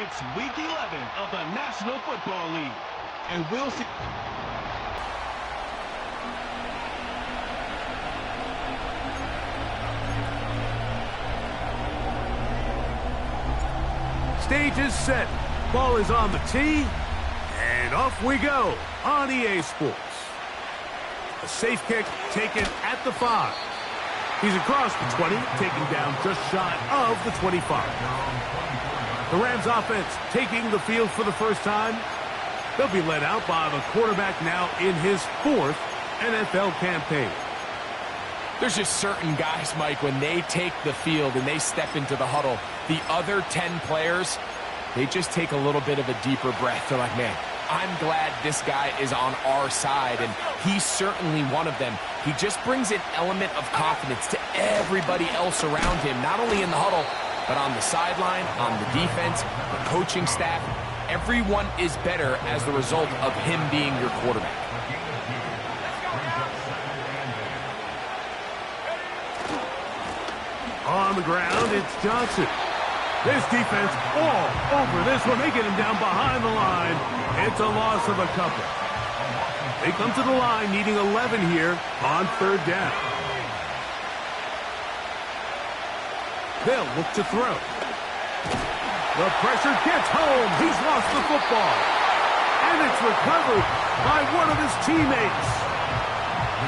It's Week 11 of the National Football League, and we'll see. Stage is set. Ball is on the tee, and off we go on EA Sports. A safe kick taken at the 5. He's across the 20, taken down just shy of the 25. The Rams offense taking the field for the first time. They'll be led out by the quarterback now in his 4th NFL campaign. There's just certain guys, Mike, when they take the field and they step into the huddle, the other 10 players, they just take a little bit of a deeper breath. They're like, man, I'm glad this guy is on our side, and he's certainly one of them. He just brings an element of confidence to everybody else around him, not only in the huddle, but on the sideline, on the defense, the coaching staff. Everyone is better as the result of him being your quarterback. On the ground, it's Johnson. This defense all over this one. They get him down behind the line. It's a loss of a couple. They come to the line needing 11 here on 3rd down. They'll look to throw. The pressure gets home. He's lost the football. And it's recovered by one of his teammates.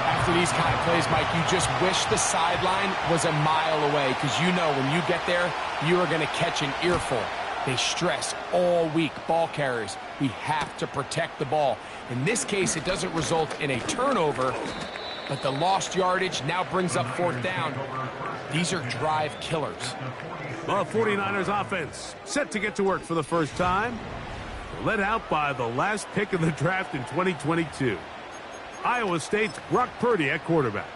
After these kind of plays, Mike, you just wish the sideline was a mile away, because you know when you get there, you are going to catch an earful. They stress all week, ball carriers. We have to protect the ball. In this case, it doesn't result in a turnover, but the lost yardage now brings up 4th down. These are drive killers. The 49ers offense set to get to work for the first time. Led out by the last pick of the draft in 2022. Iowa State's Brock Purdy at quarterback.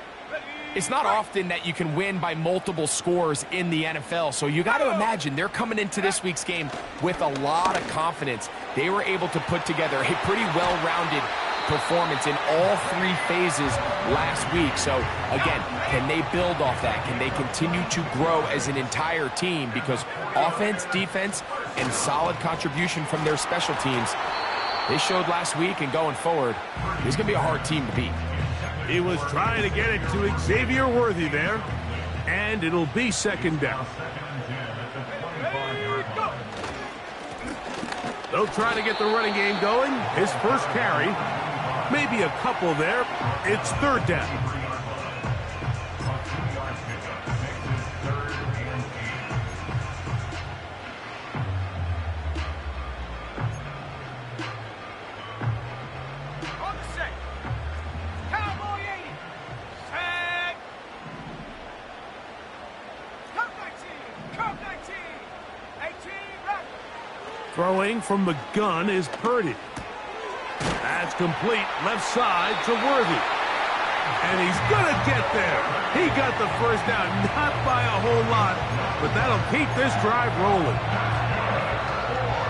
It's not often that you can win by multiple scores in the NFL, so you got to imagine they're coming into this week's game with a lot of confidence. They were able to put together a pretty well-rounded performance in all 3 phases last week. So, again, can they build off that? Can they continue to grow as an entire team? Because offense, defense, and solid contribution from their special teams, they showed last week, and going forward, it's going to be a hard team to beat. He was trying to get it to Xavier Worthy there, and it'll be 2nd down. They'll try to get the running game going. His first carry, maybe a couple there. It's 3rd down. Throwing from the gun is Purdy. That's complete left side to Worthy. And he's going to get there. He got the first down, not by a whole lot, but that'll keep this drive rolling.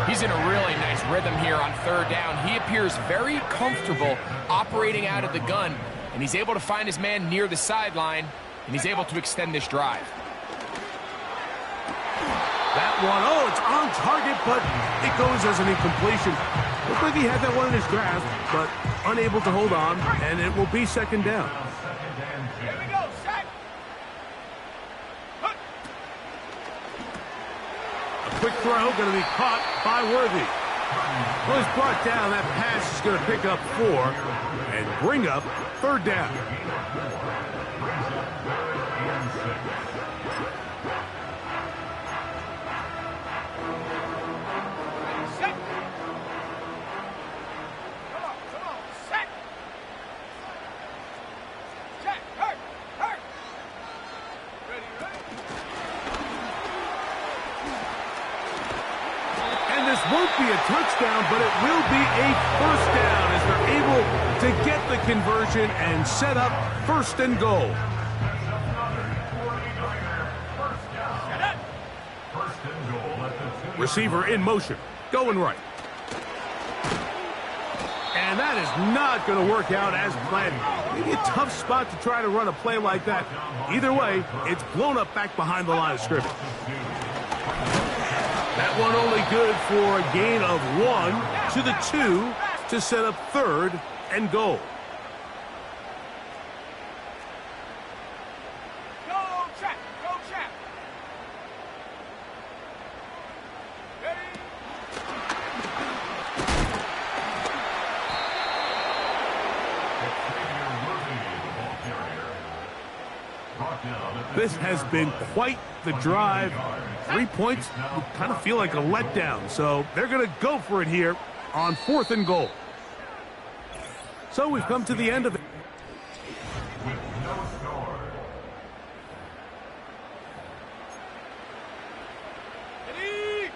He's in a really nice rhythm here on 3rd down. He appears very comfortable operating out of the gun, and he's able to find his man near the sideline, and he's able to extend this drive. That one, oh, it's on target, but it goes as an incompletion. Looks like he had that one in his grasp, but unable to hold on, and it will be 2nd down. Here we go, set. A quick throw, going to be caught by Worthy. Well, he's brought down. That pass is going to pick up 4 and bring up 3rd down. Won't be a touchdown, but it will be a 1st down as they're able to get the conversion and set up 1st and goal. Receiver in motion, going right. And that is not going to work out as planned. Maybe a tough spot to try to run a play like that. Either way, it's blown up back behind the line of scrimmage. That one only good for a gain of 1 to the 2 to set up 3rd and goal. Go check. This has been quite the drive. 3 points would kind of feel like a letdown, so they're going to go for it here on 4th and goal. So we've come to the end of it.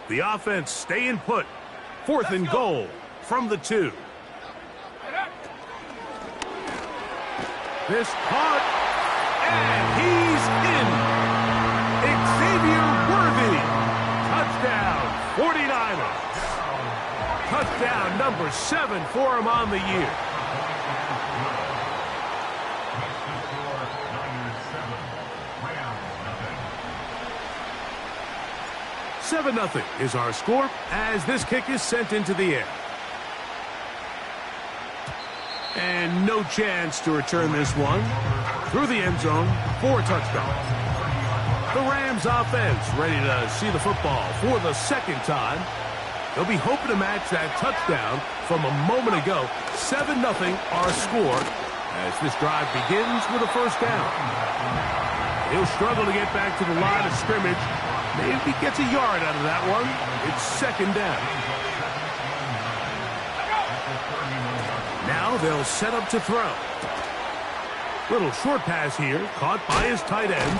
The offense staying put. 4th and goal from the 2. This caught, and he's in. Xavier Worthy. Touchdown, 49ers. Touchdown number 7 for him on the year. Seven 0 is our score as this kick is sent into the air. And no chance to return this one through the end zone for a touchdown. The Rams offense ready to see the football for the 2nd time. They'll be hoping to match that touchdown from a moment ago. 7-0 our score as this drive begins with a 1st down. He'll struggle to get back to the line of scrimmage. Maybe gets a yard out of that one. It's 2nd down. Now they'll set up to throw. Little short pass here, caught by his tight end.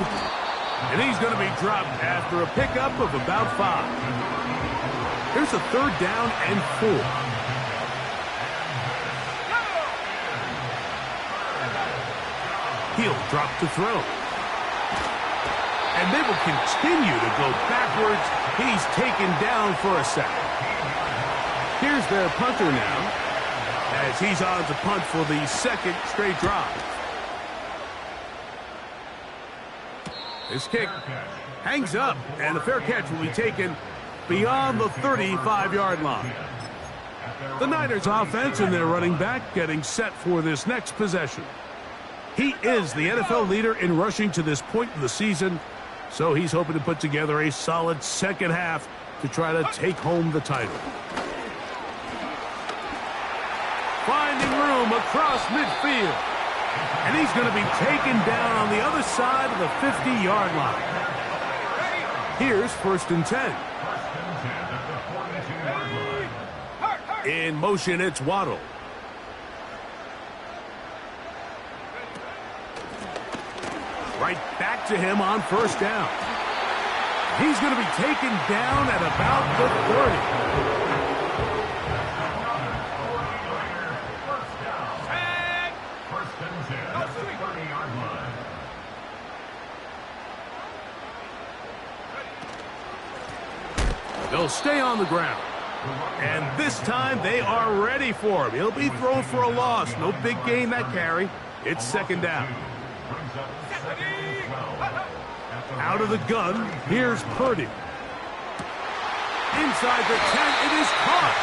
And he's going to be dropped after a pickup of about 5. Here's a 3rd down and 4. He'll drop to throw. And they will continue to go backwards. He's taken down for a sack. Here's their punter now, as he's on to punt for the 2nd straight drive. This kick hangs up, and the fair catch will be taken beyond the 35-yard line. The Niners offense and their running back getting set for this next possession. He is the NFL leader in rushing to this point in the season, so he's hoping to put together a solid 2nd half to try to take home the title. Finding room across midfield. And he's going to be taken down on the other side of the 50-yard line. Here's 1st and 10. In motion, it's Waddle. Right back to him on 1st down. He's going to be taken down at about the 30. They'll stay on the ground. And this time they are ready for him. He'll be thrown for a loss. No big gain that carry. It's 2nd down. Out of the gun, here's Purdy. Inside the 10, it is caught.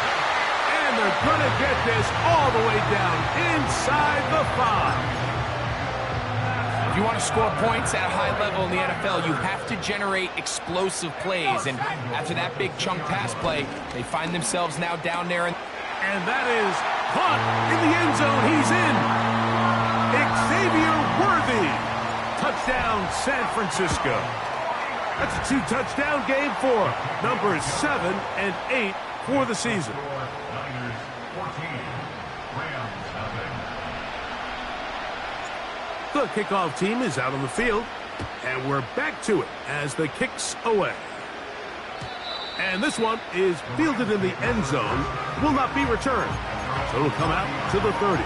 And they're going to get this all the way down inside the 5. If you want to score points at a high level in the NFL, you have to generate explosive plays. And after that big chunk pass play, they find themselves now down there. And that is caught in the end zone. He's in. Xavier Worthy. Touchdown, San Francisco. That's a 2-touchdown game for numbers 7 and 8 for the season. The kickoff team is out on the field, and we're back to it as the kick's away. And this one is fielded in the end zone, will not be returned. So it'll come out to the 30.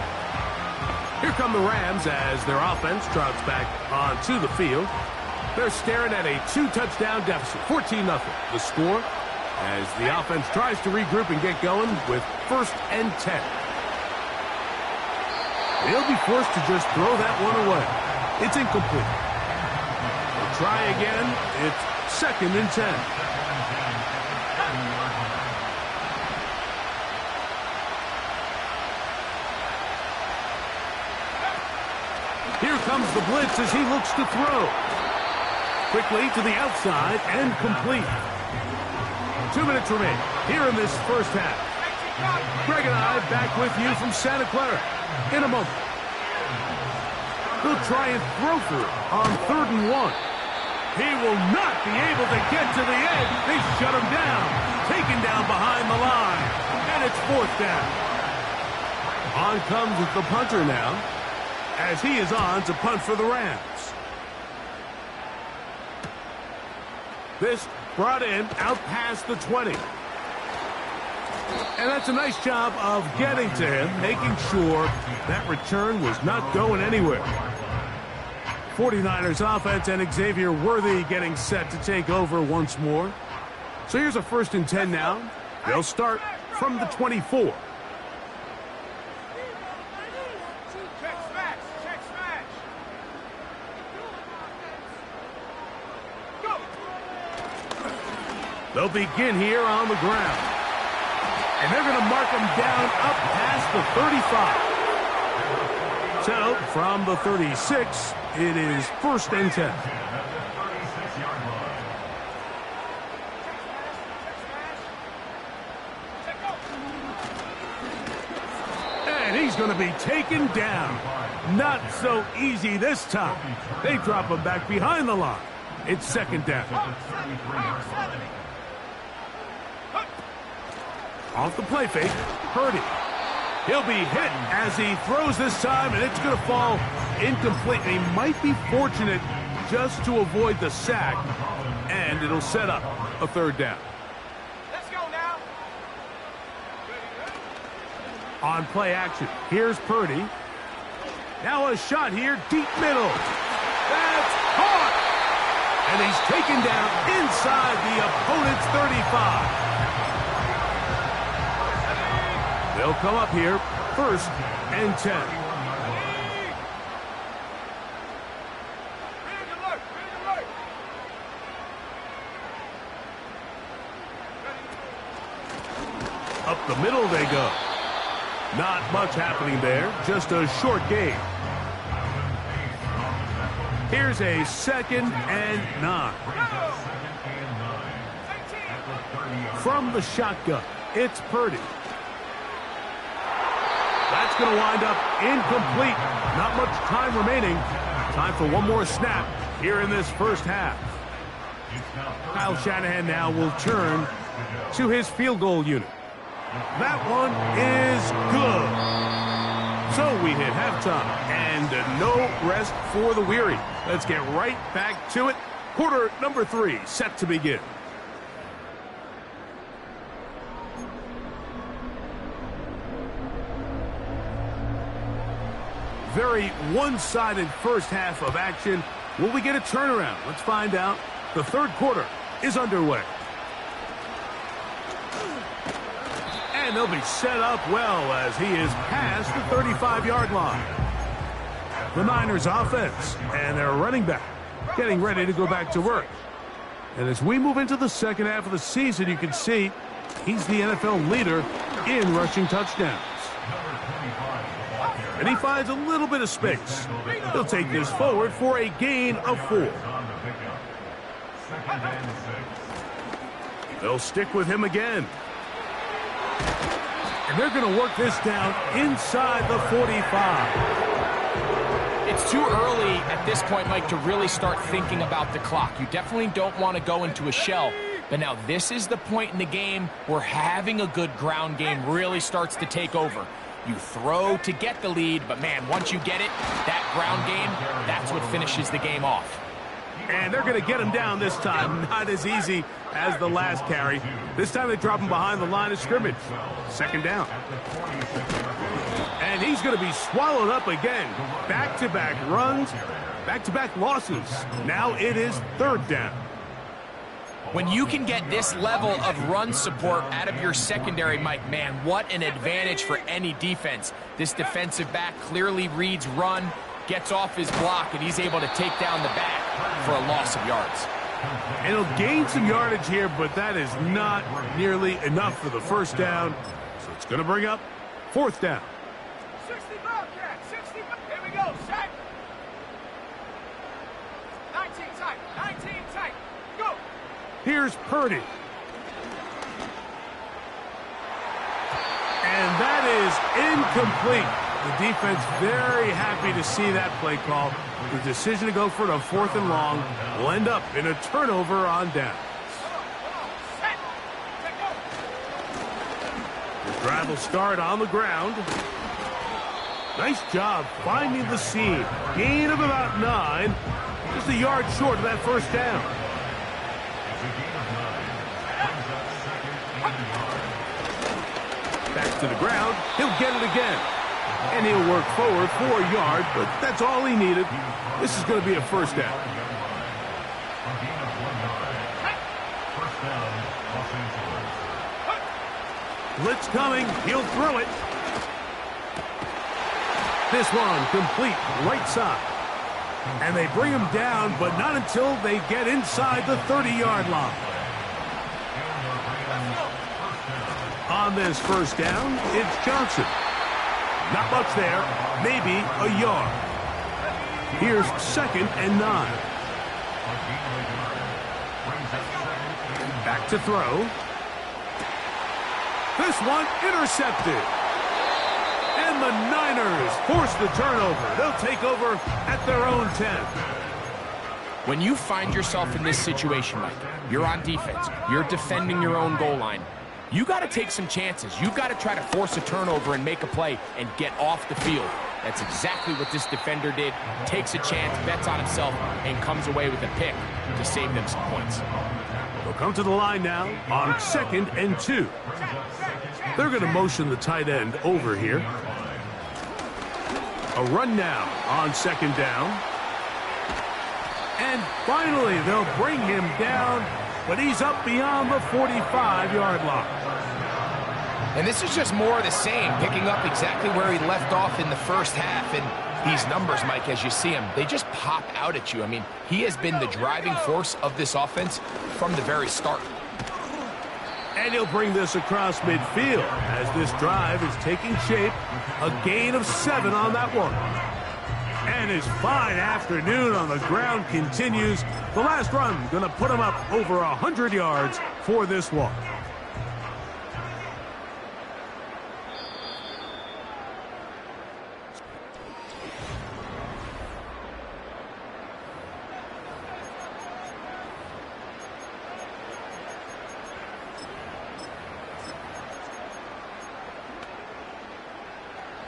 Here come the Rams as their offense trots back onto the field. They're staring at a 2-touchdown deficit, 14-0. The score as the offense tries to regroup and get going with 1st and 10. They'll be forced to just throw that one away. It's incomplete. They'll try again. It's 2nd and 10. Here comes the blitz as he looks to throw. Quickly to the outside and complete. 2 minutes remain here in this first half. Greg and I back with you from Santa Clara in a moment. They'll try and throw through on 3rd and 1. He will not be able to get to the edge. They shut him down. Taken down behind the line. And it's 4th down. On comes the punter now, as he is on to punt for the Rams. This brought in out past the 20. And that's a nice job of getting to him, making sure that return was not going anywhere. 49ers offense and Xavier Worthy getting set to take over once more. So here's a 1st and 10 now. They'll start from the 24. They'll begin here on the ground. And they're going to mark him down up past the 35. So, from the 36, it is 1st and 10. And he's going to be taken down. Not so easy this time. They drop him back behind the line. It's 2nd down. Off the play fake, Purdy. He'll be hit as he throws this time, and it's going to fall incomplete. And he might be fortunate just to avoid the sack, and it'll set up a 3rd down. Let's go now. On play action, here's Purdy. Now a shot here, deep middle. That's caught! And he's taken down inside the opponent's 35. They'll come up here, 1st and 10. Up the middle they go. Not much happening there, just a short gain. Here's a 2nd and 9. From the shotgun, it's Purdy. That's going to wind up incomplete. Not much time remaining. Time for one more snap here in this first half. Kyle Shanahan now will turn to his field goal unit. That one is good. So we hit halftime, and no rest for the weary. Let's get right back to it. Quarter number 3 set to begin. Very one-sided first half of action. Will we get a turnaround? Let's find out. The 3rd quarter is underway. And they'll be set up well as he is past the 35-yard line. The Niners offense and their running back getting ready to go back to work. And as we move into the second half of the season, you can see he's the NFL leader in rushing touchdowns. And he finds a little bit of space. He'll take this forward for a gain of 4. They'll stick with him again. And they're going to work this down inside the 45. It's too early at this point, Mike, to really start thinking about the clock. You definitely don't want to go into a shell. But now this is the point in the game where having a good ground game really starts to take over. You throw to get the lead, but man, once you get it, that ground game, that's what finishes the game off. And they're going to get him down this time. Not as easy as the last carry. This time they drop him behind the line of scrimmage. 2nd down. And he's going to be swallowed up again. Back-to-back runs, back-to-back losses. Now it is 3rd down. When you can get this level of run support out of your secondary, Mike, man, what an advantage for any defense. This defensive back clearly reads run, gets off his block, and he's able to take down the back for a loss of yards. And he'll gain some yardage here, but that is not nearly enough for the 1st down. So it's going to bring up 4th down. 60 Bobcat, 60. Here we go, sack. Here's Purdy. And that is incomplete. The defense very happy to see that play call. The decision to go for it on 4th and long will end up in a turnover on downs. The drive will start on the ground. Nice job finding the seam. Gain of about 9. Just a yard short of that first down. Back to the ground. He'll get it again. And he'll work forward for a yard, but that's all he needed. This is going to be a first down. Blitz coming. He'll throw it. This one complete right side. And they bring him down, but not until they get inside the 30-yard line. On this first down, it's Johnson. Not much there, maybe a yard. Here's 2nd and 9. Back to throw. This one intercepted. And the Niners force the turnover. They'll take over at their own 10. When you find yourself in this situation, Mike, you're on defense, you're defending your own goal line, you got to take some chances. You got to try to force a turnover and make a play and get off the field. That's exactly what this defender did. Takes a chance, bets on himself, and comes away with a pick to save them some points. They'll come to the line now on 2nd and 2. They're going to motion the tight end over here. A run now on 2nd down. And finally, they'll bring him down, but he's up beyond the 45-yard line. And this is just more of the same, picking up exactly where he left off in the first half. And these numbers, Mike, as you see him, they just pop out at you. I mean, he has been the driving force of this offense from the very start. And he'll bring this across midfield as this drive is taking shape. A gain of 7 on that one. And his fine afternoon on the ground continues. The last run going to put him up over 100 yards for this one.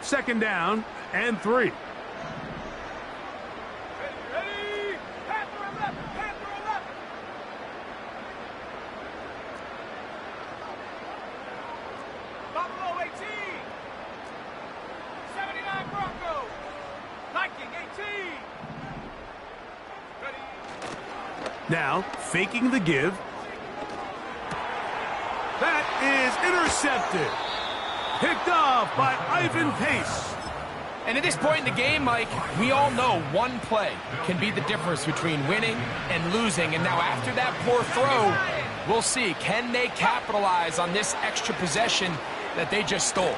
Second down and 3. Ready? Panther 11, Panther 11. Buffalo 18. 79 Broncos. Viking 18. Ready? Now, faking the give. That is intercepted. Picked off by Ivan Pace. And at this point in the game, Mike, we all know one play can be the difference between winning and losing. And now after that poor throw, we'll see, can they capitalize on this extra possession that they just stole?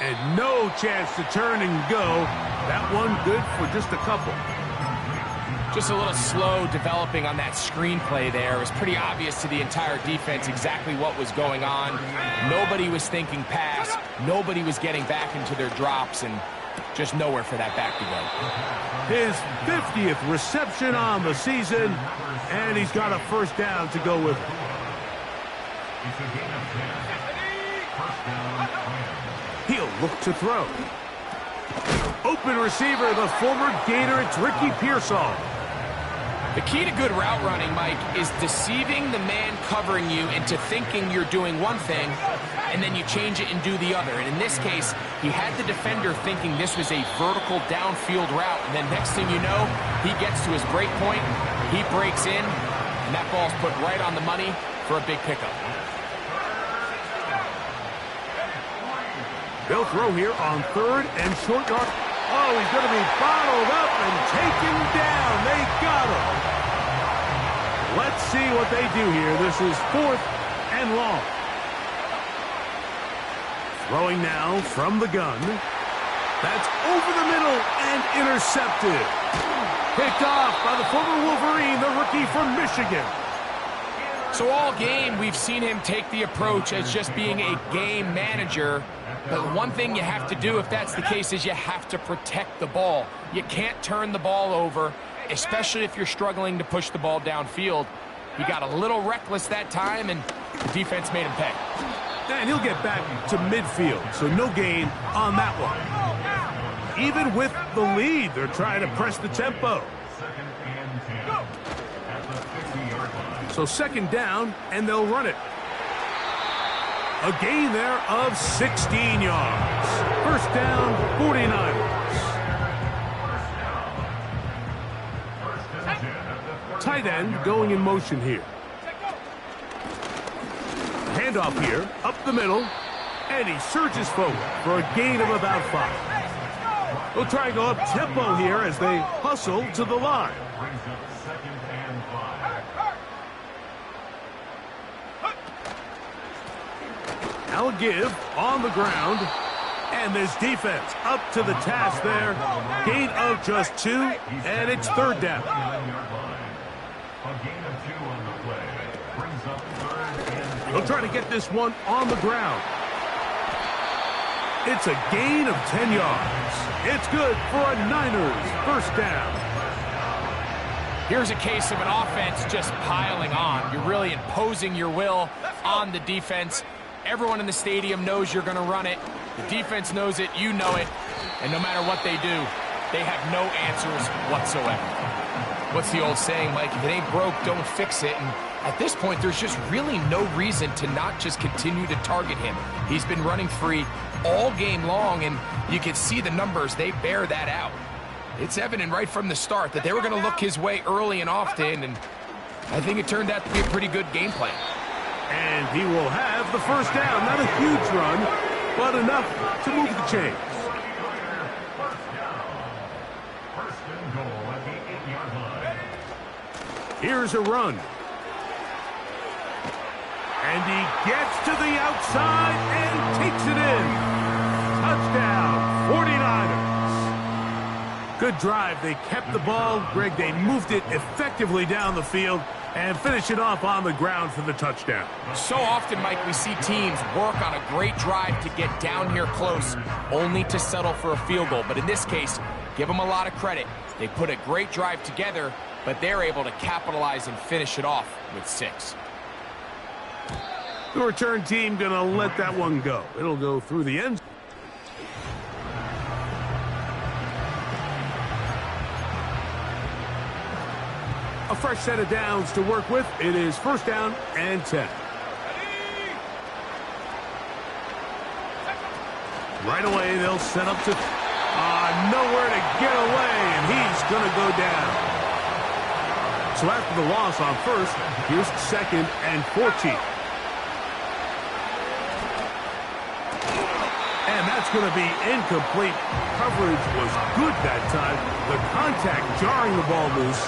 And no chance to turn and go. That one good for just a couple. Just a little slow developing on that screenplay there. It was pretty obvious to the entire defense exactly what was going on. Nobody was thinking pass. Nobody was getting back into their drops, and just nowhere for that back to go. His 50th reception on the season, and he's got a first down to go with it. He'll look to throw. Open receiver, the former Gator, it's Ricky Pearsall. The key to good route running, Mike, is deceiving the man covering you into thinking you're doing one thing, and then you change it and do the other. And in this case, he had the defender thinking this was a vertical downfield route, and then next thing you know, he gets to his break point, he breaks in, and that ball's put right on the money for a big pickup. They'll throw here on 3rd and short yard. Oh, he's going to be bottled up and taken down. They got him. Let's see what they do here. This is 4th and long. Throwing now from the gun. That's over the middle and intercepted. Picked off by the former Wolverine, the rookie from Michigan. So all game, we've seen him take the approach as just being a game manager. But one thing you have to do if that's the case is you have to protect the ball. You can't turn the ball over, especially if you're struggling to push the ball downfield. He got a little reckless that time, and the defense made him pay. And he'll get back to midfield, so no gain on that one. Even with the lead, they're trying to press the tempo. So second down, and they'll run it. A gain there of 16 yards. First down, 49ers. Tight end going in motion here. Handoff here, up the middle, and he surges forward for a gain of about 5. They'll try and go up tempo here as they hustle to the line. Now a give on the ground, and this defense up to the task there. Gain of just 2, and it's third down. They'll try to get this one on the ground. It's a gain of 10 yards. It's good for a Niners first down. Here's a case of an offense just piling on. You're really imposing your will on the defense. Everyone in the stadium knows you're going to run it. The defense knows it, you know it. And no matter what they do, they have no answers whatsoever. What's the old saying, Mike? If it ain't broke, don't fix it. And at this point, there's just really no reason to not just continue to target him. He's been running free all game long, and you can see the numbers. They bear that out. It's evident right from the start that they were going to look his way early and often, and I think it turned out to be a pretty good game plan. And he will have the first down. Not a huge run, but enough to move the chains. Here's a run. And he gets to the outside and takes it in. Touchdown, 49ers. Good drive. They kept the ball. Greg, they moved it effectively down the field and finish it off on the ground for the touchdown. So often, Mike, we see teams work on a great drive to get down here close, only to settle for a field goal. But in this case, give them a lot of credit. They put a great drive together, but they're able to capitalize and finish it off with 6. The return team going to let that one go. It'll go through the end. A fresh set of downs to work with. It is first down and 10. Right away, they'll set up to nowhere to get away, and he's going to go down. So after the loss on first, here's second and 14. And that's going to be incomplete. Coverage was good that time. The contact jarring the ball loose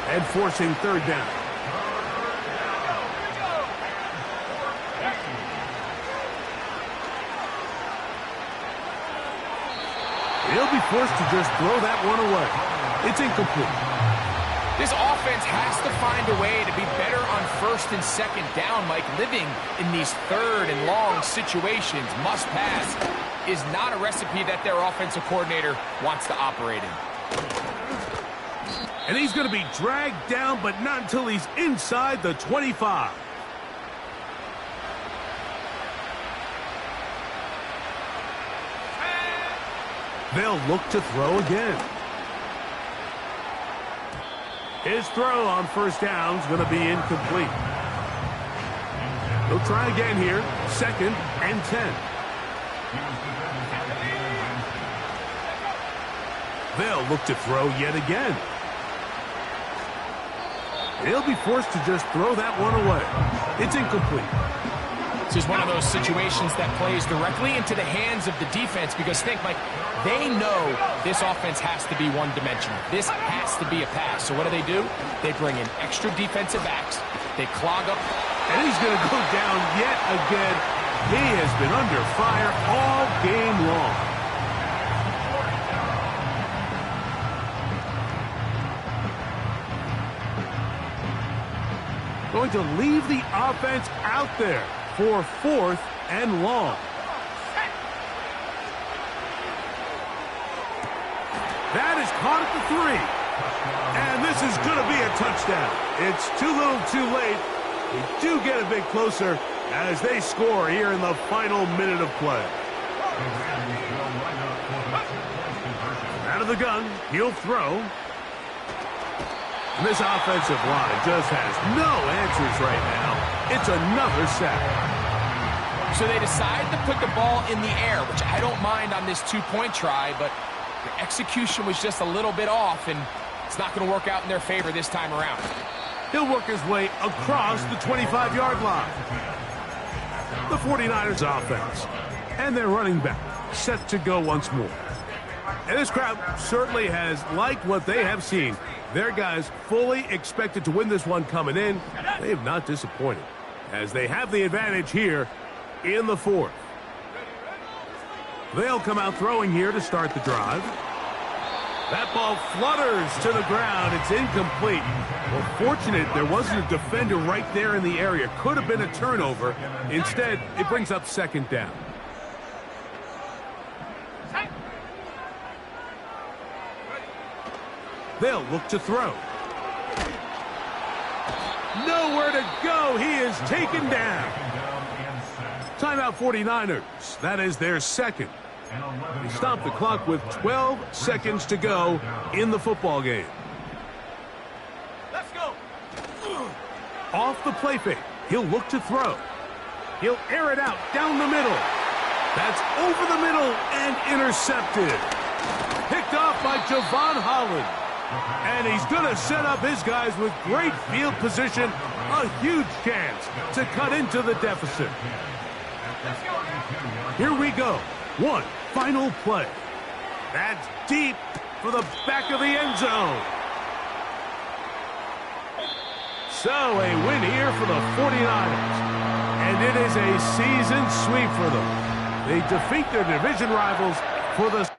and forcing third down. He'll be forced to just throw that one away. It's incomplete. This offense has to find a way to be better on first and second down, Mike. Living in these third and long situations, must pass, is not a recipe that their offensive coordinator wants to operate in. And he's going to be dragged down, but not until he's inside the 25. They'll look to throw again. His throw on first down is going to be incomplete. They'll try again here. Second and 10. They'll look to throw yet again. He'll be forced to just throw that one away. It's incomplete. This is one of those situations that plays directly into the hands of the defense because think, Mike, they know this offense has to be one-dimensional. This has to be a pass. So what do? They bring in extra defensive backs. They clog up. And he's going to go down yet again. He has been under fire all game long. going to leave the offense out there for 4th and long. That is caught at the 3. And this is going to be a touchdown. It's too little too late. They do get a bit closer as they score here in the final minute of play. Out of the gun, he'll throw. And this offensive line just has no answers right now. It's another sack. So they decide to put the ball in the air, which I don't mind on this 2-point try, but the execution was just a little bit off, and it's not going to work out in their favor this time around. He'll work his way across the 25-yard line. The 49ers offense. And their running back set to go once more. And this crowd certainly has liked what they have seen. Their guys fully expected to win this one coming in. They have not disappointed, as they have the advantage here in the 4th. They'll come out throwing here to start the drive. That ball flutters to the ground. It's incomplete. Well, fortunate there wasn't a defender right there in the area. Could have been a turnover. Instead, it brings up 2nd down. They'll look to throw. Nowhere to go. He is taken down. Timeout 49ers. That is their 2nd. They stop the clock with 12 seconds to go in the football game. Let's go. Off the play fake. He'll look to throw. He'll air it out down the middle. That's over the middle and intercepted. Picked off by Javon Holland. And he's going to set up his guys with great field position. A huge chance to cut into the deficit. Here we go. One final play. That's deep for the back of the end zone. So a win here for the 49ers. And it is a season sweep for them. They defeat their division rivals for the